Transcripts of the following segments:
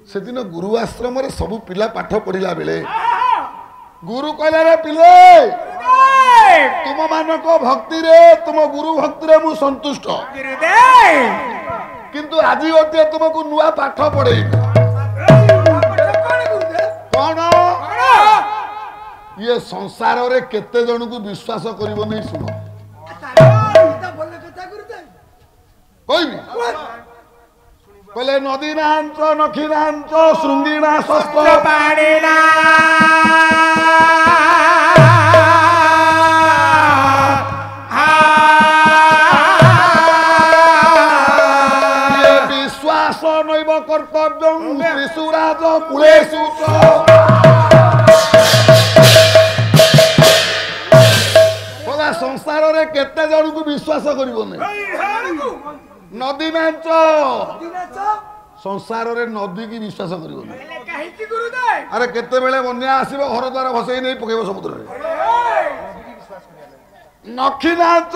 सेदिन गुरु आश्रम रे सब पिला पाठ पढ़िला बेले गुरु कहला रे पिले तुम मानको भक्ति रे तुम गुरु भक्ति रे मु संतुष्ट किंतु आज गोटे तुमको नुआ पाठ पढ़े कौन ये संसार रे केते जन को विश्वास करिवो नहीं सुनो कहबी कहले नदी नांच नखी नांच श्रृंगीना शस्त्र पाणीना विश्वास नैव कर्तव्यं त्रिशूराज कुलेषु बोला संसार रे केते जन को विश्वास करिवो नहीं नदी नाच संसार रे नदी की विश्वास करिवो नहीं अरे केते बेले बन्या आसीबो घर द्वार भसई नहीं पकेबो समुद्र रे नखी नाच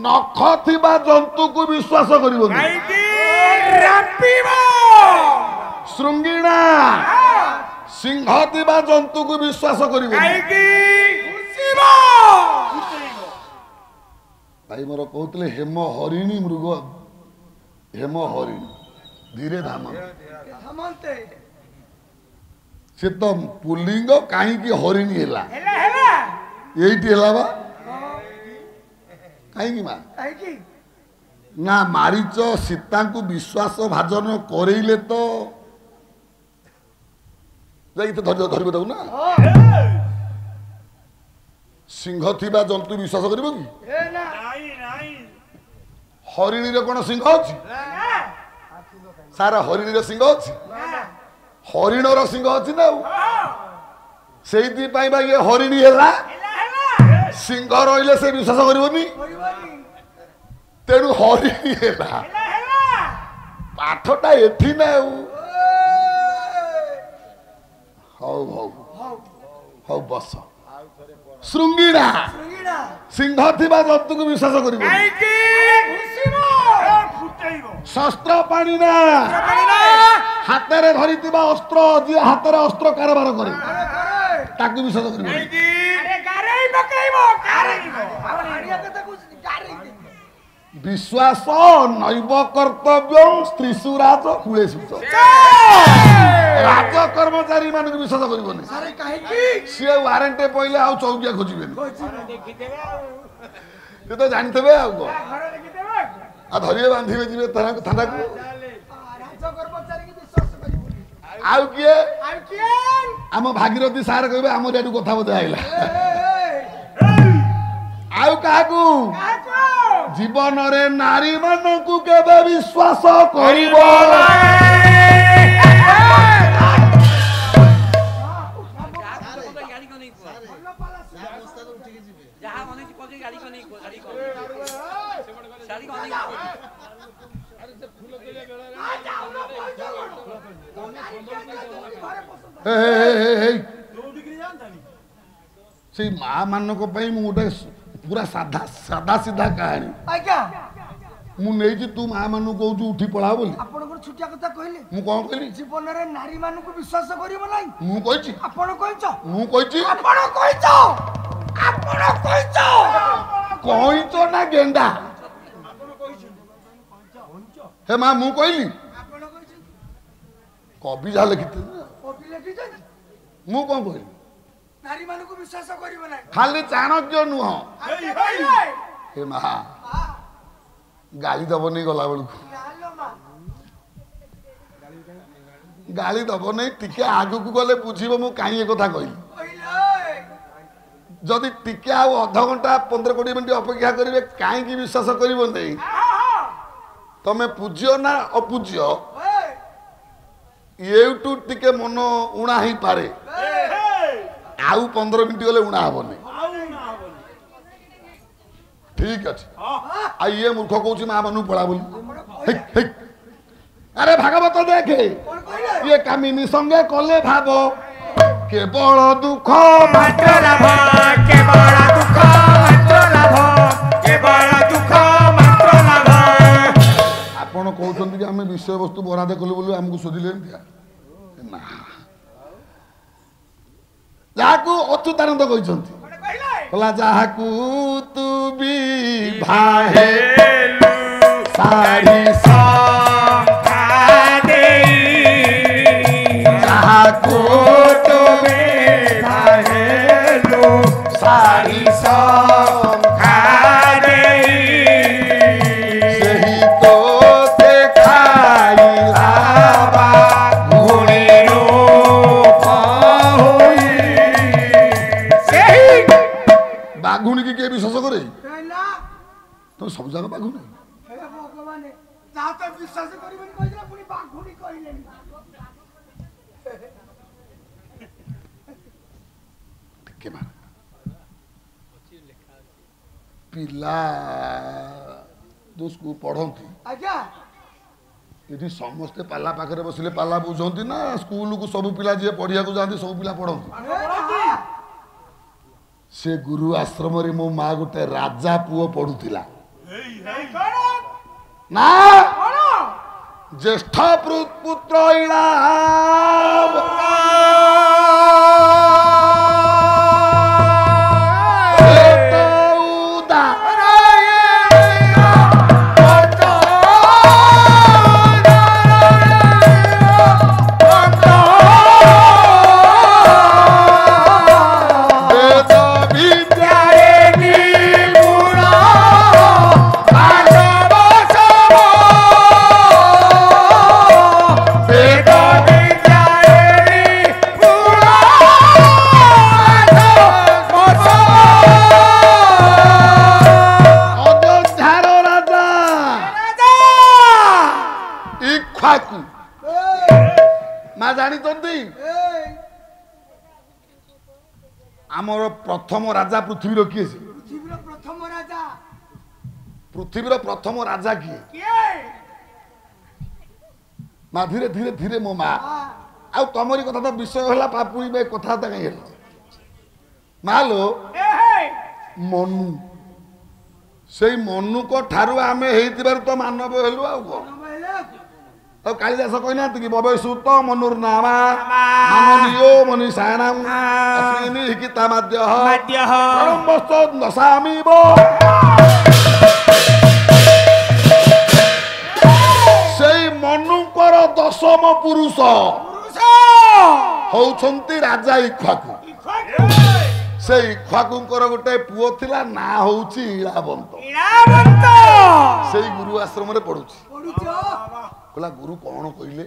नख थिबा जंतु को विश्वास करिवो नहीं श्रृंगीणा सिंह थिबा जंतु को विश्वास करिवो भाई मोर कहते हेम हरिणी मृग हेम हरिणी धीरे धामते से तो पुलिंग कहीं हरिणी हैला यही बा कहीं माँ ना मारीच सीता को विश्वास भाजन करेले तो धरब दू ना सिंह थिबा जंतु विश्वास करिवो कि हरिणी रे कोन सिंह अछि सारा हरिणी रे सिंह अछि हरिण रो सिंह अछि ना सेइति पाई बा ये हरिणी हैला सिंह रहिले से विश्वास करिवोनी तेनु हरिणी हैला पाठटा एथि ना हौ हौ हौ बस श्रृंगीणा सिंह थिबा जंतु को विश्वास करिवो शस्त्र पाणीना हाथ रे धरितिबा अस्त्र जे हाथ रे अस्त्र कारबार करे ताकू विश्वास करिवो विश्वास नैव कर्तव्यं त्रिशूराज कुलेषु राज कर्मचारी मान विश्वास करिवोनी सी वारंटे पहिले आ चौकिया खोजिबेनी से तो जानते आ धरिए बांधिबे जीवे थाना को आउ किए आम भागीरथी सार कहबे आम रेडू कथा बोधे आइला आउ काकू जीवन रे नारी मान को केबे विश्वास करिवो से माँ मान गोटे पूरा साधा साधा सीधा कहानी मु नहीं तू माँ मान कहूँ उठी पड़ा बोली छुटिया कथा कहले मु कौन कहली जीवन रे नारी मान को विश्वास करिवो नै मु कहिची आपण कहिचो मु कहिची आपण कहिचो ना गेंडा हे माँ मु कहली कवि जा लिखिते कवि लिखिते मु कौन कहली नारी मान को विश्वास करिवो नै खाली चाणक्य नुह हे माँ गाली दब नहीं गला बेलू गाली दब नहीं टिके आगु को गले बुझीबो मु काई कथा कहली जदि टिके आ अध घंटा 15-20 मिनिट अपेक्षा करिवे काई की विश्वास करिवो नहीं तमे पूज्य ना अपूज्य एउटू टिके मन उणा ही पारे आउ 15 मिनिट गले उणा हबो नहीं ठीक अच्छे आइए मूर्ख कौच माँ मनू पड़ा बोली अरे भागवत देखे ये कामिनी संगे कले भाव केवल दुख ଆପଣ କହୁଛନ୍ତି ଯେ ଆମେ ବିଷୟ ବସ୍ତୁ ବରାଦ କଲୁ ବୋଲି ଆମକୁ ଆମକୁ ଶୋଧିଲେ ଏମିତିଆ ନା ଯାହାକୁ ଅଚ୍ୟୁତାନନ୍ଦ କହିଛନ୍ତି କହିଲା ଯାହାକୁ ତୁ ବି ଭାହେଲୁ ସାରି ଯାହାକୁ ତୁ ବି ଭାହେଲୁ ସାରି ସେହି ତୋତେ ଖାଇଲା ବାଘୁଣୀରୁ ବାଘୁଣୀ କି କିଏ ବିଶ୍ୱାସ କରେ ତମେ ସବୁ ଜାଗା ବାଘୁଣୀ ଭଗବାନ ଯାହା ତ ବିଶ୍ୱାସ କରିବନି କହିଥିଲା ପୁଣି ବାଘୁଣୀ କହିଲେନି ଟିକେ ମାର ପିଲା ଯୋଉ ସ୍କୁଲ ପଢନ୍ତି ଆଜ୍ଞା ଏଠି ସମସ୍ତେ ପାଲା ପାଖରେ ବସିଲେ ପାଲା ବୁଝନ୍ତି ନା ସ୍କୁଲକୁ ସବୁ ପିଲା ଯିଏ ପଢିବାକୁ ଯାଆନ୍ତି ସବୁ ପିଲା ପଢନ୍ତି ସେ ଗୁରୁ ଆଶ୍ରମରେ ମୋ ମା ଗୋଟେ ରାଜା ପୁଅ ପଢୁଥିଲା ନା ଜ୍ୟେଷ୍ଠ ପୁତ୍ର ଇଳା ଆମର ପ୍ରଥମ ରାଜା ପୃଥିବୀର କିଏ ସେ ପୃଥିବୀର ପ୍ରଥମ ରାଜା କିଏ ମା ଧୀରେ ଧୀରେ ଧୀରେ ମୋ ମା ଆଉ ତମରି କଥା ତ ବିଷୟ ହେଲା ପୁଣି କଥାବାର୍ତ୍ତା କାହିଁ ହେଲା ମା ଲୋ ମନୁ ସେଇ ମନୁଙ୍କ ଠାରୁ ଆମେ ହେଇଥିବାରୁ ତ ମାନବ ହେଲୁ ଆଉ କଣ ଆଉ କାଳିଦାସ କହିନାହାନ୍ତି କି ବବେ ସୁତ ମନୁର ନାମା ମାନନୀୟ ମନୀଷାଣାମ ଅସ୍ମିନି ହିକିତା ମାଦ୍ୟଃ ପ୍ରଣମ୍ବସ୍ତ ଦଶାମିବ ସେଇ ମନୁଙ୍କର ଦଶମ ପୁରୁଷ ହଉଛନ୍ତି ରାଜା ଇକ୍ଷ୍ୱାକୁ ସେ ଇକ୍ଷ୍ୱାକୁଙ୍କର ଗୋଟେ ପୁଅ ଥିଲା ନା ହଉଛି ଇଳାବନ୍ତ ସେଇ ଗୁରୁ ଆଶ୍ରମରେ ପଢୁଛି କହିଲା ଗୁରୁ କଣ କହିଲେ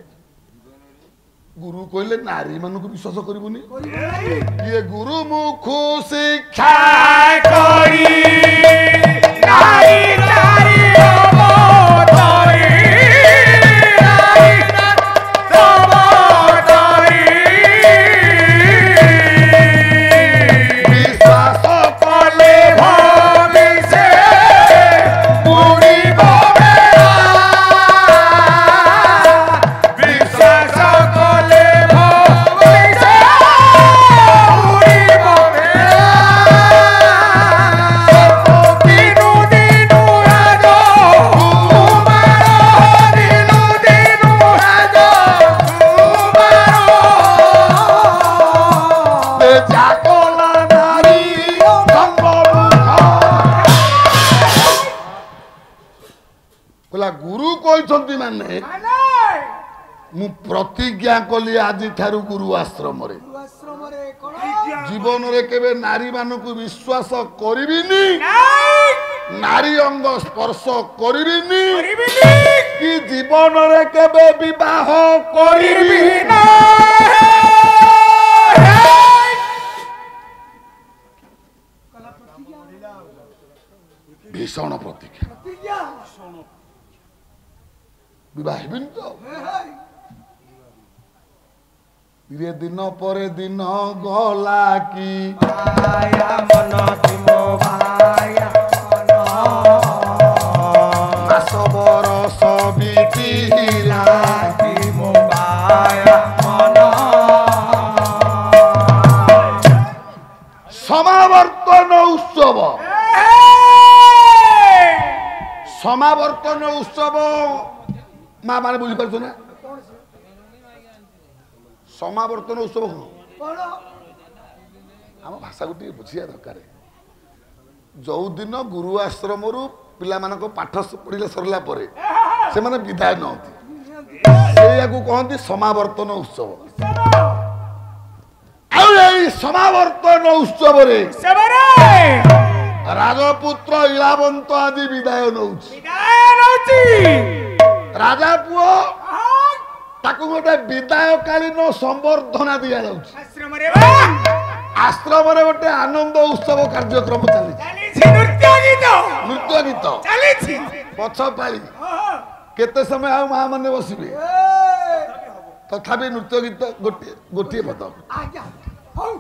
ଗୁରୁ କହିଲେ ନାରୀ ମାନଙ୍କୁ ବିଶ୍ୱାସ କରିବୁନି ଇଏ ଗୁରୁ ମୁଖୁ ଶିକ୍ଷା କରି ମାନେ ମୁଁ ପ୍ରତିଜ୍ଞା କଲି ଆଜି ଠାରୁ ଗୁରୁ ଆଶ୍ରମରେ ଜୀବନରେ କେବେ ନାରୀ ମାନଙ୍କୁ ବିଶ୍ୱାସ କରିବିନି ନାରୀ ଅଙ୍ଗ ସ୍ପର୍ଶ କରିବିନି କି ଜୀବନରେ କେବେ ବିବାହ କରିବି ନା ଭୀଷଣ ପ୍ରତିଜ୍ଞା ବିବାହ ହେବିନି ତ ଧୀରେ ଦିନ ପରେ ଦିନ ଗଲା କି ମନ ମାସ ବରଷ ବିତିଲା ସମାବର୍ତ୍ତନ ଉତ୍ସବ ସମାବର୍ତ୍ତନ ଉତ୍ସବ ମା ମାନେ ବୁଝିପାରୁଛ ନା ସମାବର୍ତ୍ତନ ଉତ୍ସବ କଣ? କଣ ଆମ ଭାଷାକୁ ଟିକେ ବୁଝିବା ଦରକାର। ଯୋଉଦିନ ଗୁରୁ ଆଶ୍ରମରୁ ପିଲାମାନଙ୍କ ପାଠ ପଢିଲେ ସରିଲା ପରେ ସେମାନେ ବିଦାୟ ନିଅନ୍ତି, ସେଇଆକୁ କହନ୍ତି ସମାବର୍ତ୍ତନ ଉତ୍ସବ। ଆଉ ଏଇ ସମାବର୍ତ୍ତନ ଉତ୍ସବରେ ରାଜପୁତ୍ର ଇଳାବନ୍ତ ଆଜି ବିଦାୟ ନଉଛି। ରାଜା ପୁଅ ତାକୁ ଗୋଟେ ବିଦାୟକାଳୀନ ସମ୍ବର୍ଦ୍ଧନା ଦିଆଯାଉଛି। ଆଶ୍ରମରେ ଗୋଟେ ଆନନ୍ଦ ଉତ୍ସବ କାର୍ଯ୍ୟକ୍ରମ ଚାଲିଛି। ନୃତ୍ୟ ଗୀତ ପଛ ପାଳି କେତେ ସମୟ ଆଉ ମା ମାନେ ବସିବେ, ତଥାପି ନୃତ୍ୟ ଗୀତ ଗୋଟିଏ ପଦ। ଆଜ୍ଞା ହଉ